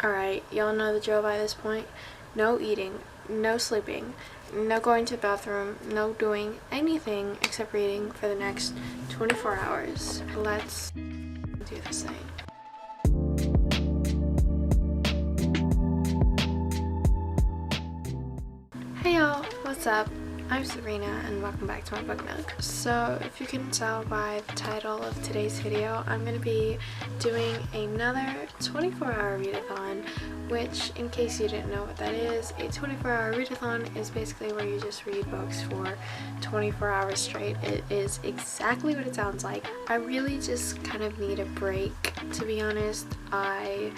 Alright, y'all know the drill by this point. No eating, no sleeping, no going to the bathroom, no doing anything except reading for the next 24 hours. Let's do this thing. Hey y'all, what's up? I'm Serena and welcome back to my book nook. So if you can tell by the title of today's video, I'm going to be doing another 24-hour readathon, which, in case you didn't know what that is, a 24-hour readathon is basically where you just read books for 24 hours straight. It is exactly what it sounds like. I really just kind of need a break, to be honest. I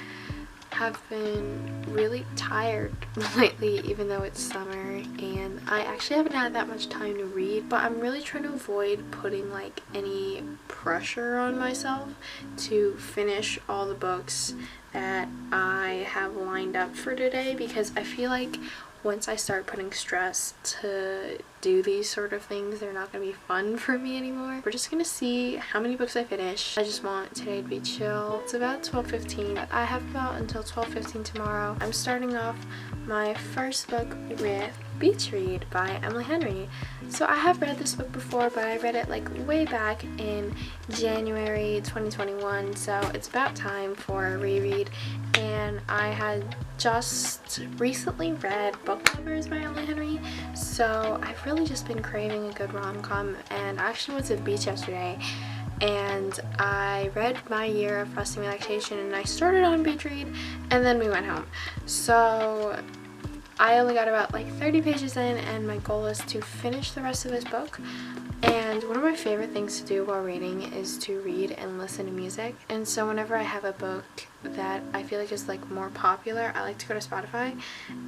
have been really tired lately, even though it's summer, and I actually haven't had that much time to read, but I'm really trying to avoid putting like any pressure on myself to finish all the books that I have lined up for today, because I feel like once I start putting stress to do these sort of things, they're not going to be fun for me anymore. We're just going to see how many books I finish. I just want today to be chill. It's about 12:15. I have about until 12:15 tomorrow. I'm starting off my first book with Beach Read by Emily Henry. So I have read this book before, but I read it like way back in January 2021, so it's about time for a reread. And I had just recently read Book Lovers by Emily Henry, so I've really just been craving a good rom-com, and I actually went to the beach yesterday and I read My Year of Rest and Relaxation, and I started on Beach Read and then we went home. So I only got about like 30 pages in, and my goal is to finish the rest of this book. And one of my favorite things to do while reading is to read and listen to music. And so whenever I have a book that I feel like is like more popular, I like to go to Spotify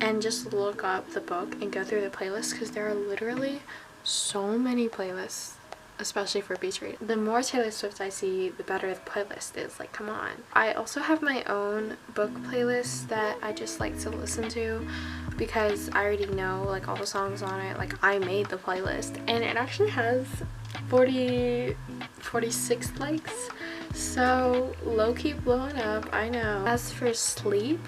and just look up the book and go through the playlist, because there are literally so many playlists, especially for Beach Read. The more Taylor Swift I see, the better the playlist is. Like, come on. I also have my own book playlist that I just like to listen to, because I already know like all the songs on it. Like, I made the playlist and it actually has 46 likes, so low-key blowing up, I know. As for sleep,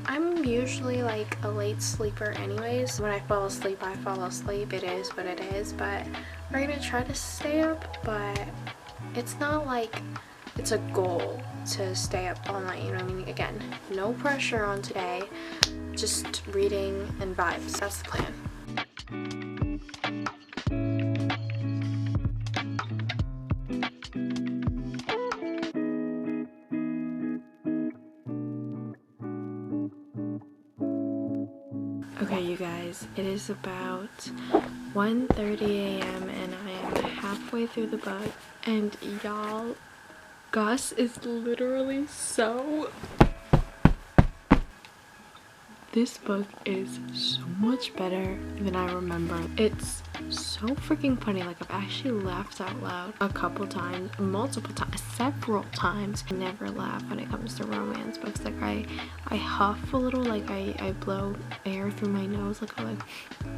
I'm usually like a late sleeper anyways. When I fall asleep, I fall asleep. It is what it is, but we're gonna try to stay up, but it's not like it's a goal to stay up all night, you know what I mean? Again, no pressure on today, just reading and vibes. That's the plan. Okay, you guys, it is about 1:30 a.m. and I am halfway through the book, and y'all, Gus is literally so... This book is so much better than I remember. It's so freaking funny. Like, I've actually laughed out loud a couple times, multiple times, several times. I never laugh when it comes to romance books. Like, I huff a little, like I blow air through my nose, like,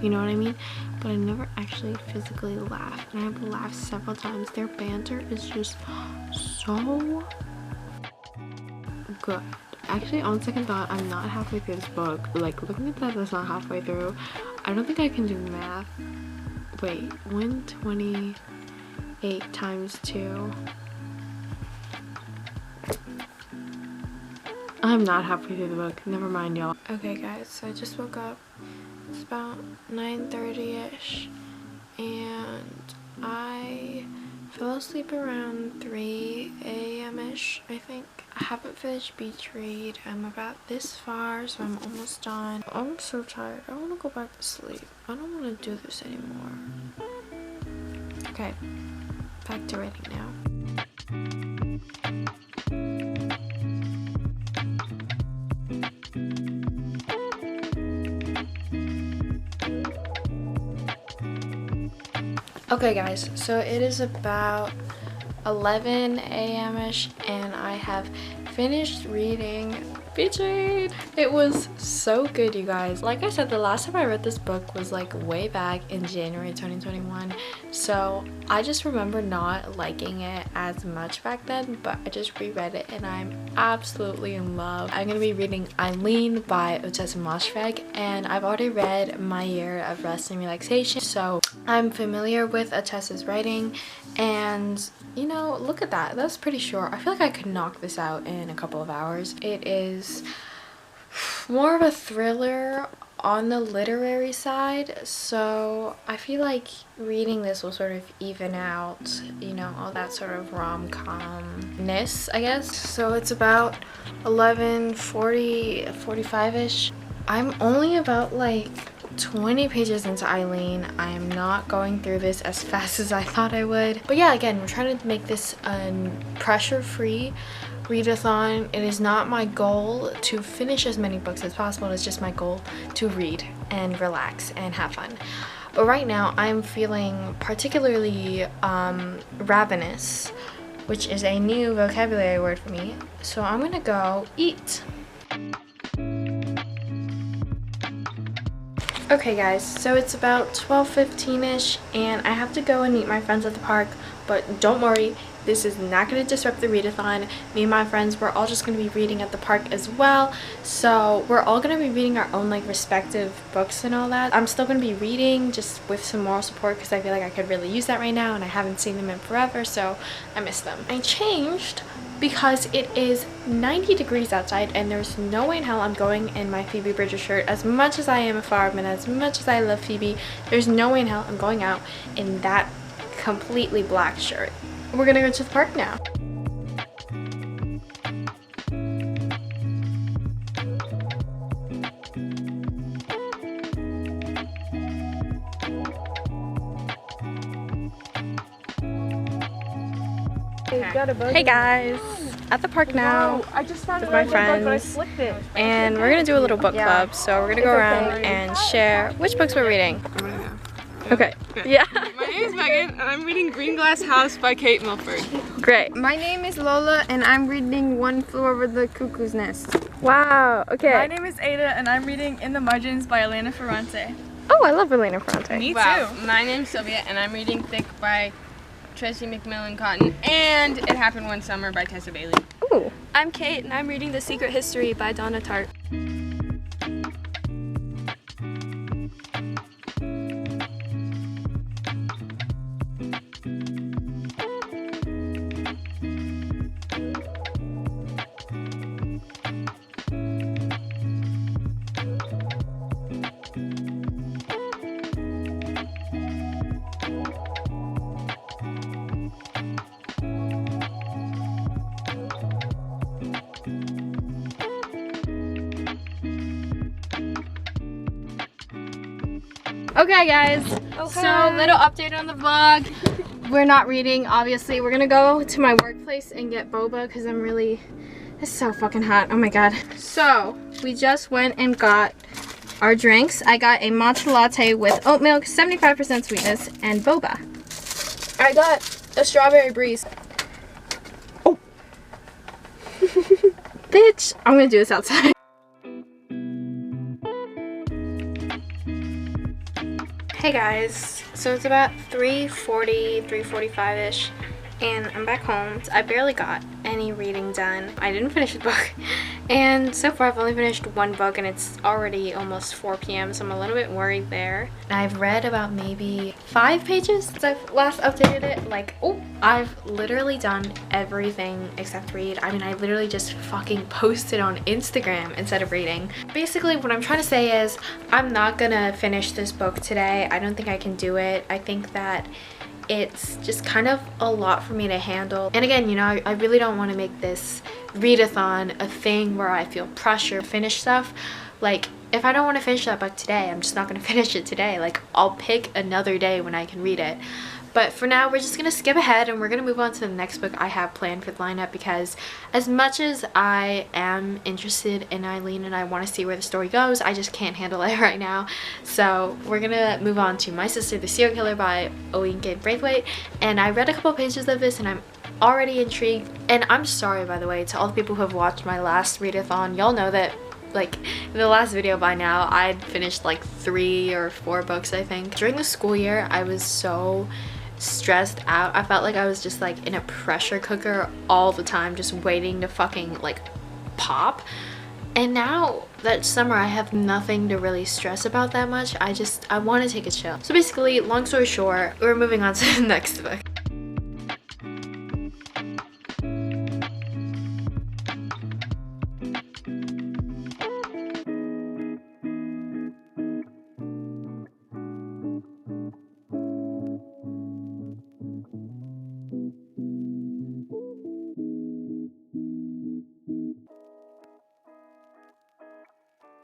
you know what I mean? But I never actually physically laugh, and I've laughed several times. Their banter is just so good. Actually, on second thought, I'm not halfway through this book. Like, looking at that's not halfway through. I don't think I can do math. Wait, 128 times 2. I'm not halfway through the book. Never mind, y'all. Okay, guys, so I just woke up. It's about 9:30ish, and I fell asleep around 3 a.m.ish, I think. I haven't finished Beach Read. I'm about this far, so I'm almost done. I'm so tired. I want to go back to sleep. I don't want to do this anymore. Okay, back to reading now. Okay, guys, so it is about 11 a.m.ish, and I have finished reading Beach read. It was so good, you guys. Like I said, the last time I read this book was like way back in January 2021. So I just remember not liking it as much back then, but I just reread it and I'm absolutely in love. I'm gonna be reading Eileen by Otessa Moshfegh, and I've already read My Year of Rest and Relaxation, so I'm familiar with Otessa's writing. And you know, look at that. That's pretty short. I feel like I could knock this out in a couple of hours. It is more of a thriller on the literary side, so I feel like reading this will sort of even out, you know, all that sort of rom-com-ness, I guess. So it's about 11:40, 45-ish. I'm only about like 20 pages into Eileen. I am not going through this as fast as I thought I would. But yeah, again, we're trying to make this a pressure-free readathon. It is not my goal to finish as many books as possible. It's just my goal to read and relax and have fun. But right now, I'm feeling particularly ravenous, which is a new vocabulary word for me. So I'm gonna go eat. Okay guys, so it's about 12:15ish and I have to go and meet my friends at the park, but don't worry, this is not going to disrupt the readathon. Me and my friends, we're all just going to be reading at the park as well, so we're all going to be reading our own like respective books and all that. I'm still going to be reading just with some moral support because I feel like I could really use that right now and I haven't seen them in forever, so I miss them. I changed because it is 90 degrees outside and there's no way in hell I'm going in my Phoebe Bridgers shirt. As much as I am a Farb and as much as I love Phoebe, there's no way in hell I'm going out in that completely black shirt. We're gonna go to the park now. Hey guys, at the park now I just found with my friends, and we're gonna do a little book club. So we're gonna go around and share which books we're reading. Okay. Yeah. My name is Megan and I'm reading Green Glass House by Kate Milford. Great. My name is Lola and I'm reading One Flew Over the Cuckoo's Nest. Wow. Okay. My name is Ada and I'm reading In the Margins by Elena Ferrante. Oh, I love Elena Ferrante. Me Wow. too. My name's Sylvia and I'm reading Thick by Tracy McMillan Cotton and It Happened One Summer by Tessa Bailey. Ooh. I'm Kate and I'm reading The Secret History by Donna Tartt. Okay guys, so little update on the vlog. We're not reading, obviously. We're gonna go to my workplace and get boba because it's so fucking hot, oh my god. So, we just went and got our drinks. I got a matcha latte with oat milk, 75% sweetness, and boba. I got a strawberry breeze. Oh! Bitch, I'm gonna do this outside. Hey guys, so it's about 3:40, 3:45ish, and I'm back home. I barely got any reading done. I didn't finish the book, and so far I've only finished one book and it's already almost 4 p.m, so I'm a little bit worried there. I've read about maybe 5 pages since I've last updated it. Like, oh, I've literally done everything except read. I mean, I literally just fucking posted on Instagram instead of reading. Basically, what I'm trying to say is I'm not gonna finish this book today. I don't think I can do it. I think that it's just kind of a lot for me to handle. And again, you know, I really don't want to make this readathon a thing where I feel pressure to finish stuff. Like, if I don't want to finish that book today, I'm just not going to finish it today. Like, I'll pick another day when I can read it. But for now, we're just gonna skip ahead and we're gonna move on to the next book I have planned for the lineup, because as much as I am interested in Eileen and I want to see where the story goes, I just can't handle it right now. So we're gonna move on to My Sister the Serial Killer by Eileen Braithwaite. And I read a couple pages of this and I'm already intrigued. And I'm sorry, by the way, to all the people who have watched my last readathon. Y'all know that like in the last video by now I'd finished like 3 or 4 books, I think. During the school year, I was so stressed out. I felt like I was just like in a pressure cooker all the time, just waiting to fucking like pop. And now that summer I have nothing to really stress about that much. I want to take a chill. So basically, long story short, we're moving on to the next book.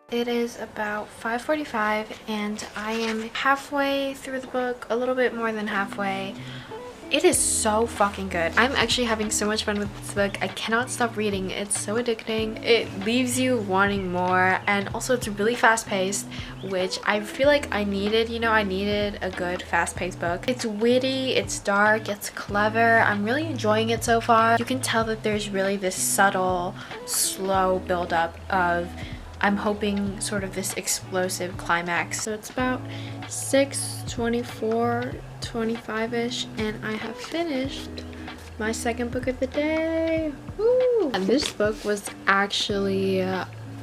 It is about 5:45 and I am halfway through the book, a little bit more than halfway. It is so fucking good. I'm actually having so much fun with this book. I cannot stop reading. It's so addicting. It leaves you wanting more, and also it's really fast-paced, which I feel like I needed. You know, I needed a good fast-paced book. It's witty, it's dark, it's clever. I'm really enjoying it so far. You can tell that there's really this subtle, slow build-up of, I'm hoping, sort of this explosive climax. So it's about 6:24, 25-ish, and I have finished my second book of the day. Woo! And this book was actually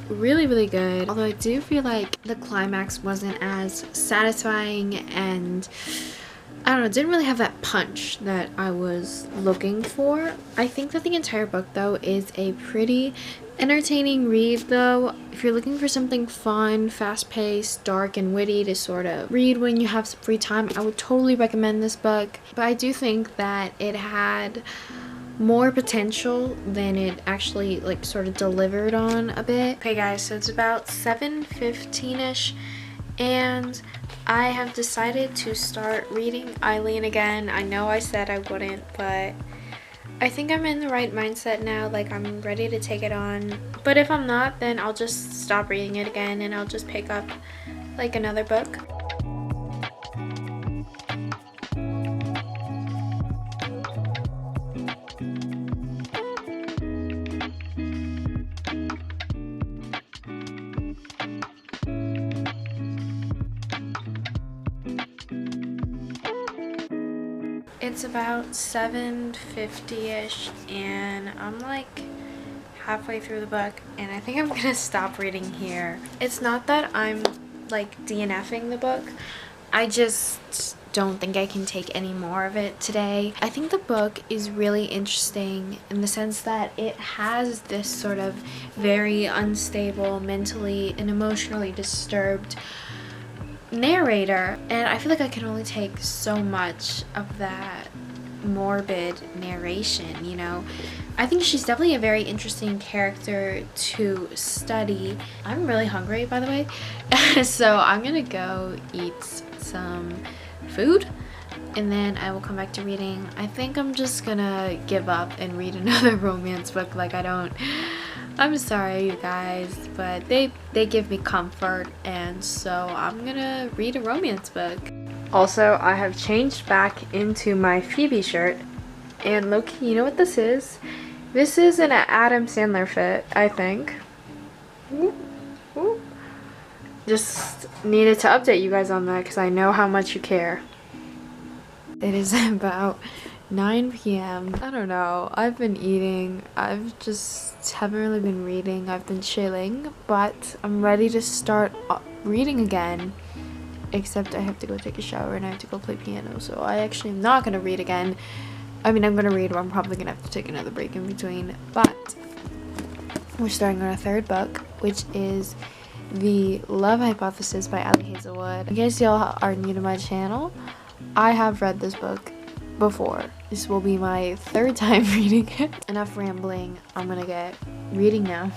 really good, although I do feel like the climax wasn't as satisfying, and I don't know, didn't really have that punch that I was looking for. I think that the entire book, though, is a pretty entertaining read, though. If you're looking for something fun, fast-paced, dark, and witty to sort of read when you have some free time, I would totally recommend this book. But I do think that it had more potential than it actually like sort of delivered on a bit. Okay guys, so it's about 7:15ish and I have decided to start reading Eileen again. I know I said I wouldn't, but I think I'm in the right mindset now. Like, I'm ready to take it on. But if I'm not, then I'll just stop reading it again and I'll just pick up like another book. It's about 7:50ish and I'm like halfway through the book and I think I'm gonna stop reading here. It's not that I'm like DNFing the book, I just don't think I can take any more of it today. I think the book is really interesting in the sense that it has this sort of very unstable, mentally and emotionally disturbed narrator, and I feel like I can only take so much of that morbid narration, you know. I think she's definitely a very interesting character to study. I'm really hungry, by the way, so I'm gonna go eat some food and then I will come back to reading. I think I'm just gonna give up and read another romance book. Like, I'm sorry, you guys, but they give me comfort, and so I'm gonna read a romance book. Also, I have changed back into my Phoebe shirt, and low-key, you know what this is? This is an Adam Sandler fit, I think. Whoop, whoop. Just needed to update you guys on that because I know how much you care. It is about 9 p.m. I don't know. I've been eating. I've just haven't really been reading. I've been chilling, but I'm ready to start reading again. Except I have to go take a shower and I have to go play piano. So I actually am not gonna read again. I mean, I'm gonna read, but I'm probably gonna have to take another break in between. But we're starting on our third book, which is The Love Hypothesis by Ali Hazelwood. In case y'all are new to my channel, I have read this book before. This will be my third time reading it. Enough rambling. I'm gonna get reading now.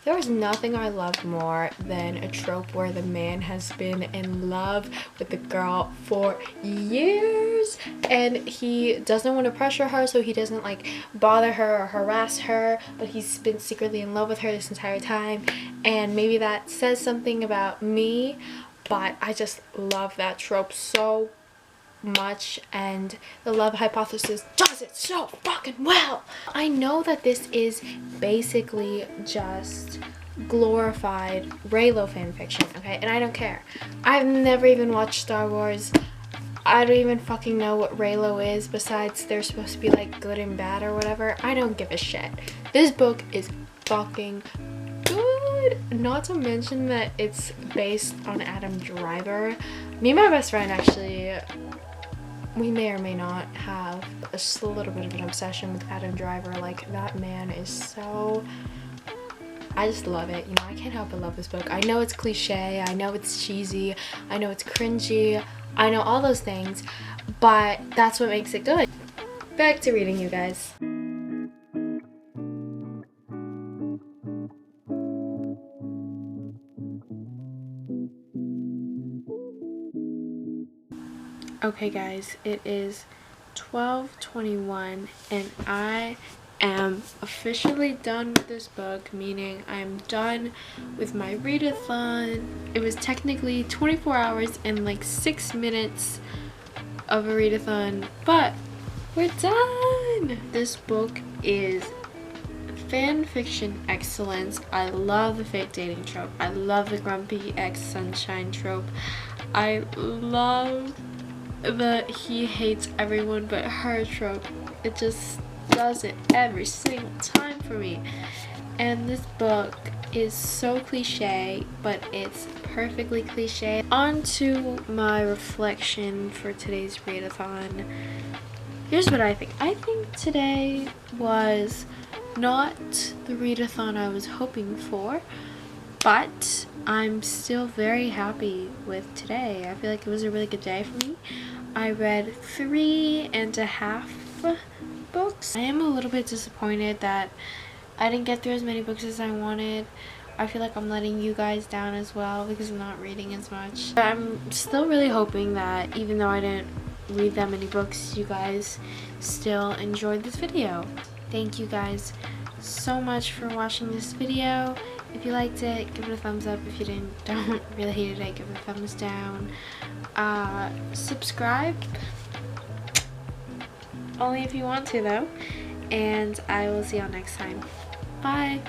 There was nothing I loved more than a trope where the man has been in love with the girl for years and he doesn't want to pressure her, so he doesn't like bother her or harass her, but he's been secretly in love with her this entire time. And maybe that says something about me, but I just love that trope so much, and the love hypothesis does it so fucking well. I know that this is basically just glorified Reylo fanfiction, okay, and I don't care. I've never even watched Star Wars. I don't even fucking know what Reylo is, besides they're supposed to be like good and bad or whatever. I don't give a shit. This book is fucking good. Not to mention that it's based on Adam Driver. Me and my best friend actually, we may or may not have just a little bit of an obsession with Adam Driver. Like, that man is so... I just love it. You know, I can't help but love this book. I know it's cliche, I know it's cheesy, I know it's cringy, I know all those things, but that's what makes it good. Back to reading, you guys. Okay guys, it is 12:21 and I am officially done with this book, meaning I'm done with my readathon. It was technically 24 hours and like 6 minutes of a readathon, but we're done! This book is fan fiction excellence. I love the fake dating trope. I love the grumpy ex-sunshine trope. I love the he hates everyone but her trope. It just does it every single time for me. And this book is so cliche, but it's perfectly cliche. On to my reflection for today's readathon. Here's what I think. I think today was not the readathon I was hoping for, but I'm still very happy with today. I feel like it was a really good day for me. I read 3.5 books. I am a little bit disappointed that I didn't get through as many books as I wanted. I feel like I'm letting you guys down as well because I'm not reading as much. But I'm still really hoping that even though I didn't read that many books, you guys still enjoyed this video. Thank you guys so much for watching this video. If you liked it, give it a thumbs up. If you don't really hate it, give it a thumbs down. Subscribe. Only if you want to though. And I will see y'all next time. Bye.